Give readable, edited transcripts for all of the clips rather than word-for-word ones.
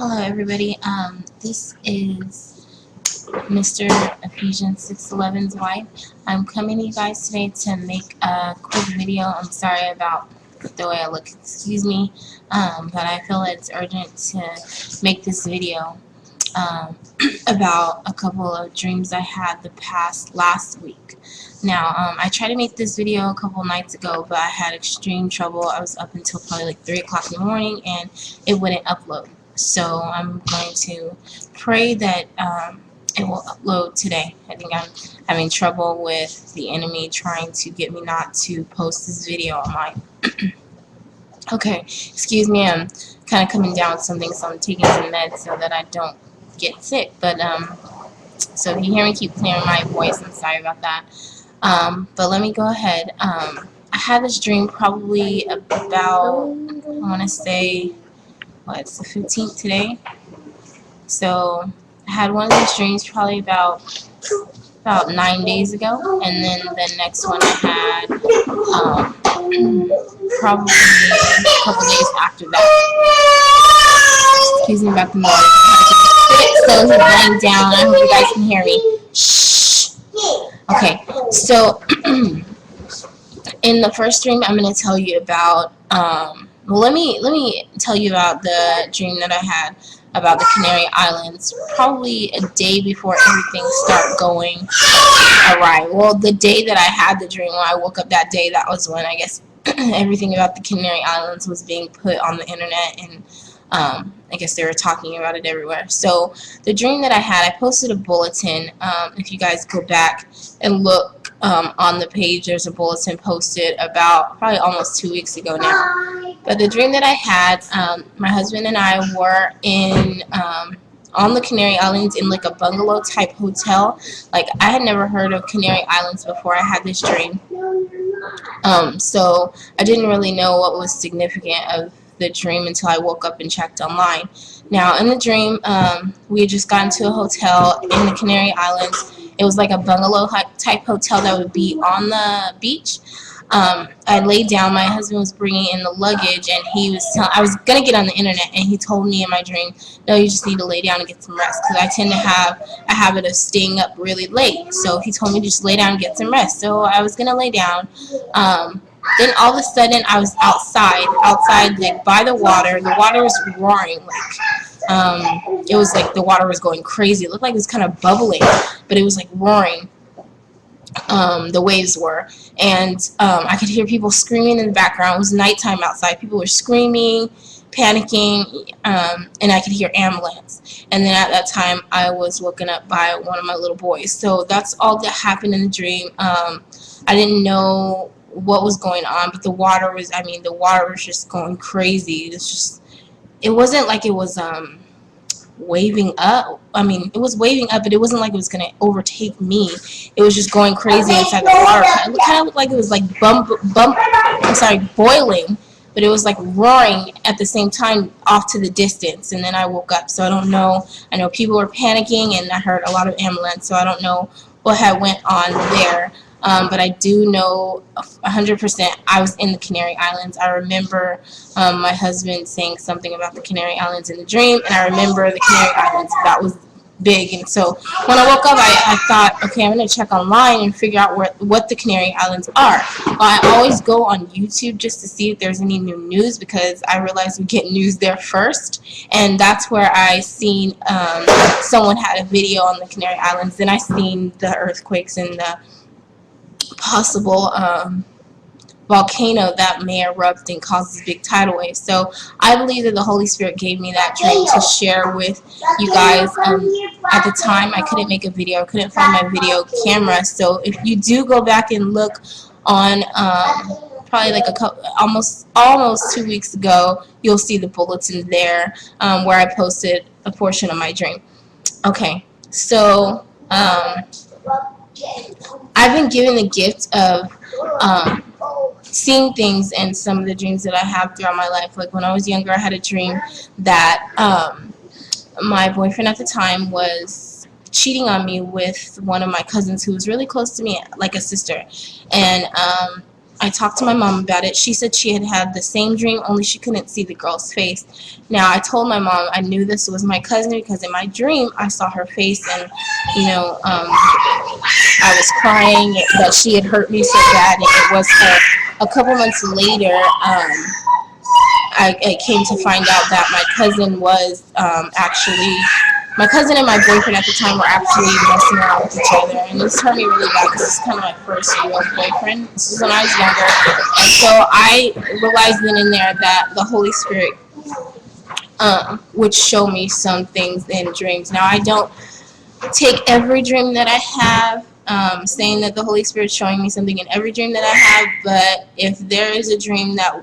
Hello everybody, this is Mr. Ephesians 6:11's wife. I'm coming to you guys today to make a quick video. I'm sorry about the way I look, excuse me, but I feel it's urgent to make this video about a couple of dreams I had last week. Now, I tried to make this video a couple nights ago, but I had extreme trouble. I was up until probably like 3 o'clock in the morning and it wouldn't upload. So I'm going to pray that it will upload today. I think I'm having trouble with the enemy trying to get me not to post this video online. Okay, excuse me, I'm kind of coming down with something, so I'm taking some meds so that I don't get sick. But so if you hear me keep clearing my voice, I'm sorry about that. But let me go ahead. I had this dream probably about, I want to say, it's the 15th today. So I had one of these dreams probably about 9 days ago, and then the next one I had probably a couple days after that. Excuse me about the noise. So he's laying down. I hope you guys can hear me. Shh. Okay, so in the first dream I'm going to tell you about well, let me tell you about the dream that I had about the Canary Islands probably a day before everything started going awry. Well, the day that I had the dream, when I woke up that day, that was when I guess everything about the Canary Islands was being put on the internet, and I guess they were talking about it everywhere. So the dream that I had, I posted a bulletin. If you guys go back and look on the page, there's a bulletin posted about probably almost 2 weeks ago now. But the dream that I had, my husband and I were in on the Canary Islands in like a bungalow type hotel. Like, I had never heard of Canary Islands before I had this dream. So I didn't really know what was significant of the dream until I woke up and checked online. Now, in the dream, we had just gotten to a hotel in the Canary Islands. It was like a bungalow type hotel that would be on the beach. I laid down. My husband was bringing in the luggage, and he was I was gonna get on the internet, and he told me in my dream, "No, you just need to lay down and get some rest," because I tend to have a habit of staying up really late. So he told me to just lay down and get some rest. So I was gonna lay down. Then all of a sudden, I was outside, like by the water. The water was roaring, like it was like the water was going crazy. It looked like it was kind of bubbling, but it was like roaring. The waves were, and I could hear people screaming in the background. It was nighttime outside. People were screaming, panicking, and I could hear ambulance. And then at that time, I was woken up by one of my little boys. So that's all that happened in the dream. I didn't know what was going on, but the water was, the water was just going crazy. It wasn't like it was waving up. It was waving up, but it wasn't like it was going to overtake me. It was just going crazy inside the water. It kind of looked like it was like boiling, but it was like roaring at the same time off to the distance. And then I woke up, so I don't know. I know people were panicking, and I heard a lot of ambulance, so I don't know what had went on there. But I do know 100% I was in the Canary Islands. I remember my husband saying something about the Canary Islands in the dream, and I remember the Canary Islands. That was big. And so when I woke up, I thought, okay, I'm going to check online and figure out what the Canary Islands are. I always go on YouTube just to see if there's any new news, because I realize we get news there first. And that's where I seen someone had a video on the Canary Islands. Then I seen the earthquakes and the possible volcano that may erupt and cause this big tidal wave. So I believe that the Holy Spirit gave me that dream to share with you guys. At the time, I couldn't make a video. I couldn't find my video camera. So if you do go back and look on probably like almost 2 weeks ago, you'll see the bulletin there where I posted a portion of my dream. Okay, so I've been given the gift of seeing things in some of the dreams that I have throughout my life. Like when I was younger, I had a dream that my boyfriend at the time was cheating on me with one of my cousins who was really close to me, like a sister. And I talked to my mom about it. She said she had had the same dream, only she couldn't see the girl's face. Now, I told my mom I knew this was my cousin because in my dream I saw her face, and I was crying that she had hurt me so bad, and it was her. A couple months later, I came to find out that my cousin was my cousin and my boyfriend at the time were actually messing around with each other, and this hurt me really bad because this is kind of my first real boyfriend. This was when I was younger, and so I realized then and there that the Holy Spirit would show me some things in dreams. Now, I don't take every dream that I have saying that the Holy Spirit's showing me something in every dream that I have, but if there is a dream that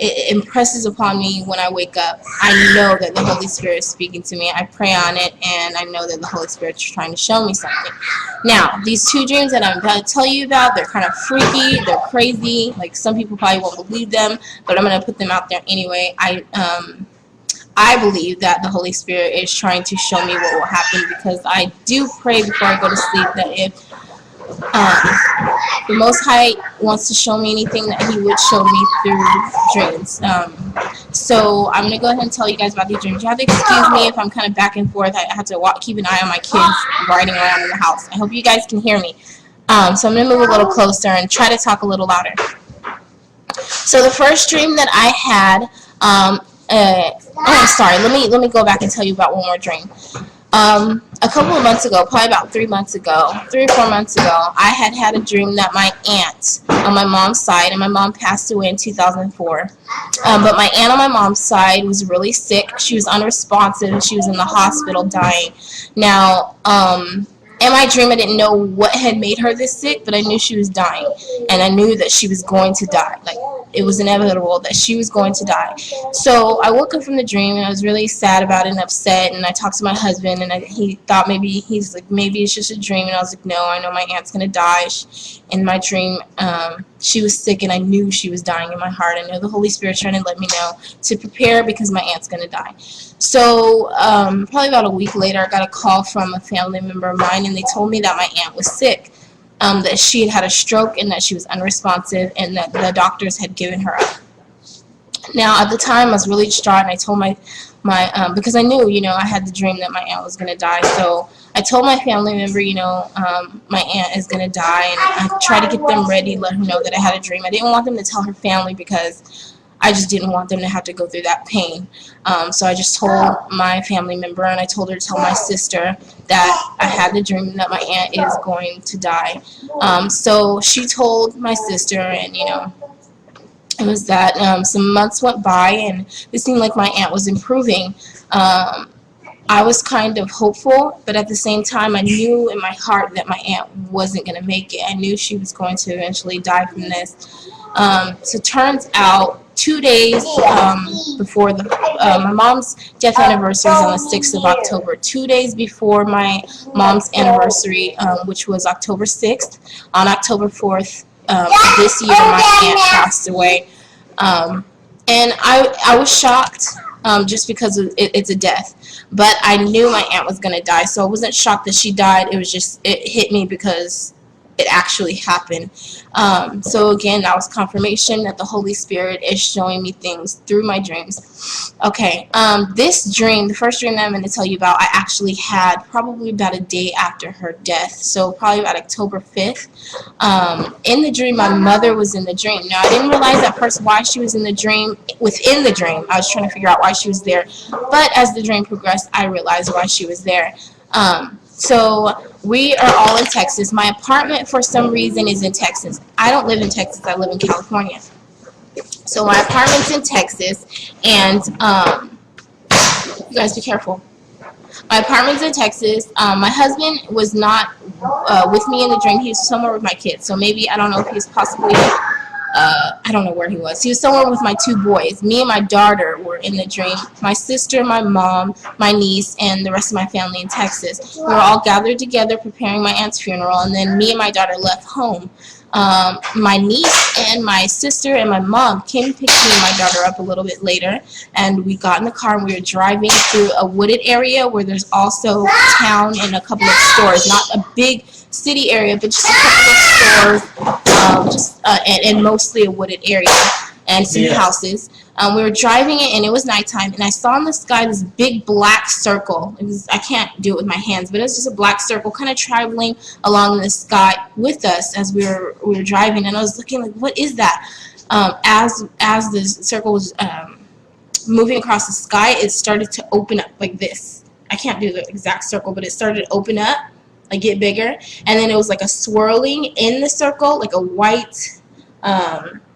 it impresses upon me when I wake up, I know that the Holy Spirit is speaking to me. I pray on it, and I know that the Holy Spirit's trying to show me something. Now, these two dreams that I'm about to tell you about, they're kind of freaky, they're crazy. Like, some people probably won't believe them, but I'm going to put them out there anyway. I believe that the Holy Spirit is trying to show me what will happen, because I do pray before I go to sleep that if the Most High wants to show me anything, that He would show me through dreams. So I'm going to go ahead and tell you guys about these dreams. You have to excuse me if I'm kind of back and forth. I have to keep an eye on my kids riding around in the house. I hope you guys can hear me. So I'm going to move a little closer and try to talk a little louder. So the first dream that I had, I'm sorry, let me go back and tell you about one more dream. A couple of months ago, probably about 3 months ago, 3 or 4 months ago, I had a dream that my aunt on my mom's side, and my mom passed away in 2004, but my aunt on my mom's side was really sick. She was unresponsive, and she was in the hospital dying. Now, in my dream, I didn't know what had made her this sick, but I knew she was dying, and I knew that she was going to die. Like, it was inevitable that she was going to die. So I woke up from the dream, and I was really sad about it and upset, and I talked to my husband, and he thought maybe it's just a dream, and I was like, no, I know my aunt's going to die. In my dream, she was sick, and I knew she was dying in my heart. I know the Holy Spirit's trying to let me know to prepare because my aunt's going to die. So probably about a week later, I got a call from a family member of mine, and they told me that my aunt was sick, that she had had a stroke, and that she was unresponsive, and that the doctors had given her up. Now, at the time, I was really distraught, and I told my because I knew, I had the dream that my aunt was going to die. So I told my family member, my aunt is going to die, and I tried to get them ready, let them know that I had a dream. I didn't want them to tell her family because I just didn't want them to have to go through that pain. So I just told my family member, and I told her to tell my sister that I had the dream that my aunt is going to die. So she told my sister, and it was that some months went by, and it seemed like my aunt was improving. I was kind of hopeful, but at the same time, I knew in my heart that my aunt wasn't going to make it. I knew she was going to eventually die from this. So it turns out 2 days before my mom's death anniversary is on the 6th of October. 2 days before my mom's anniversary, which was October 6th, on October 4th this year, my aunt passed away. And I was shocked just because it's a death. But I knew my aunt was going to die, so I wasn't shocked that she died. It was just, it hit me because it actually happened. So again, that was confirmation that the Holy Spirit is showing me things through my dreams. Okay, this dream, the first dream that I'm going to tell you about, I actually had probably about a day after her death, so probably about October 5th. In the dream, my mother was in the dream. Now, I didn't realize at first why she was in the dream, within the dream. I was trying to figure out why she was there, but as the dream progressed, I realized why she was there. So we are all in Texas. My apartment, for some reason, is in Texas. I don't live in Texas. I live in California. So my apartment's in Texas, and you guys be careful. My apartment's in Texas. My husband was not with me in the dream. He was somewhere with my kids. So maybe, I don't know if he was possibly, I don't know where he was. He was somewhere with my 2 boys. Me and my daughter were in the dream. My sister, my mom, my niece, and the rest of my family in Texas. We were all gathered together preparing my aunt's funeral, and then me and my daughter left home. My niece and my sister and my mom came to pick me and my daughter up a little bit later, and we got in the car and we were driving through a wooded area where there's also town and a couple of stores. Not a big city area, but just a couple of stores, and mostly a wooded area and some houses. We were driving it, and it was nighttime, and I saw in the sky this big black circle. I can't do it with my hands, but it's just a black circle kind of traveling along the sky with us as we were driving, and I was looking like, what is that? As the circle was moving across the sky, it started to open up like this. I can't do the exact circle, but it started to open up, like get bigger, and then it was like a swirling in the circle, like a white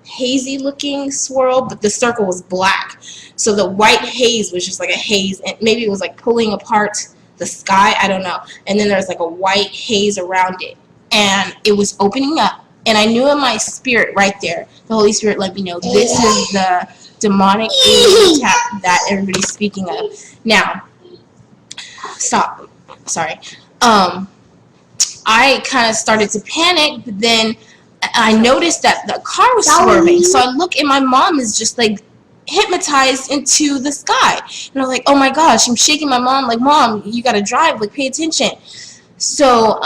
hazy looking swirl, but the circle was black. So the white haze was just like a haze, and maybe it was like pulling apart the sky, I don't know. And then there was like a white haze around it, and it was opening up, and I knew in my spirit right there, the Holy Spirit let me know this is the demonic alien attack that everybody's speaking of. Now, stop. Sorry. I kind of started to panic, but then I noticed that the car was swerving. So I look, and my mom is just like hypnotized into the sky. And I'm like, oh my gosh, I'm shaking my mom, like, Mom, you gotta drive, like, pay attention. So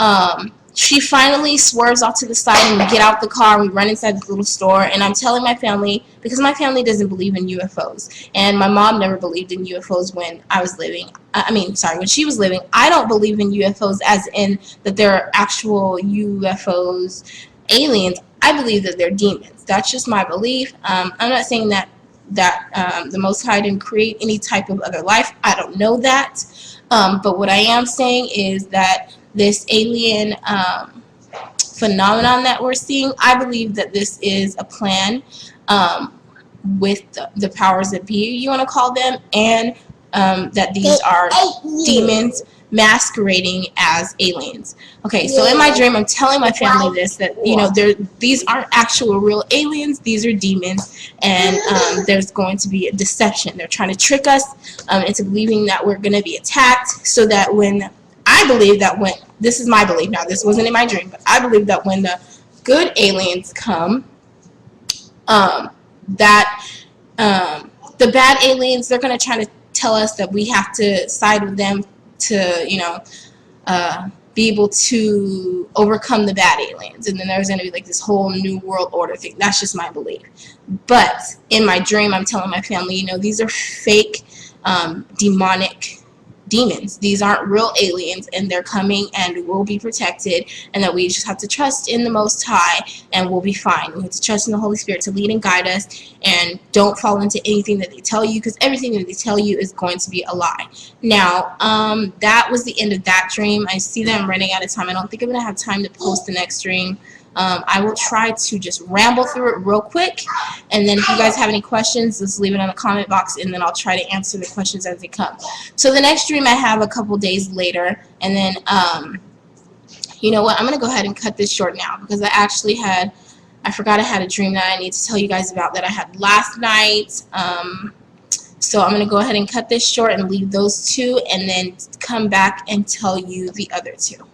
she finally swerves off to the side, and we get out the car, and we run inside this little store, and I'm telling my family, because my family doesn't believe in UFOs, and my mom never believed in UFOs when I was living. When she was living. I don't believe in UFOs as in that there are actual UFOs, aliens. I believe that they're demons. That's just my belief. I'm not saying that the Most High didn't create any type of other life. I don't know that. But what I am saying is that this alien phenomenon that we're seeing, I believe that this is a plan with the powers that be, you want to call them, and that these are demons masquerading as aliens. Okay, so in my dream, I'm telling my family this, that, you know, these aren't actual real aliens, these are demons, and there's going to be a deception. They're trying to trick us into believing that we're going to be attacked, so that this is my belief now, this wasn't in my dream, but I believe that when the good aliens come, the bad aliens, they're going to try to tell us that we have to side with them to, you know, be able to overcome the bad aliens, and then there's going to be like this whole new world order thing. That's just my belief. But in my dream, I'm telling my family, you know, these are fake demonic demons. These aren't real aliens, and they're coming, and we'll be protected, and that we just have to trust in the Most High, and we'll be fine. We have to trust in the Holy Spirit to lead and guide us, and don't fall into anything that they tell you, because everything that they tell you is going to be a lie. Now, that was the end of that dream. I see that I'm running out of time. I don't think I'm going to have time to post the next dream. I will try to just ramble through it real quick, and then if you guys have any questions, just leave it in the comment box, and then I'll try to answer the questions as they come. So the next dream I have a couple days later, and then, you know what, I'm going to go ahead and cut this short now, because I forgot I had a dream that I need to tell you guys about that I had last night. So I'm going to go ahead and cut this short and leave those two, and then come back and tell you the other two.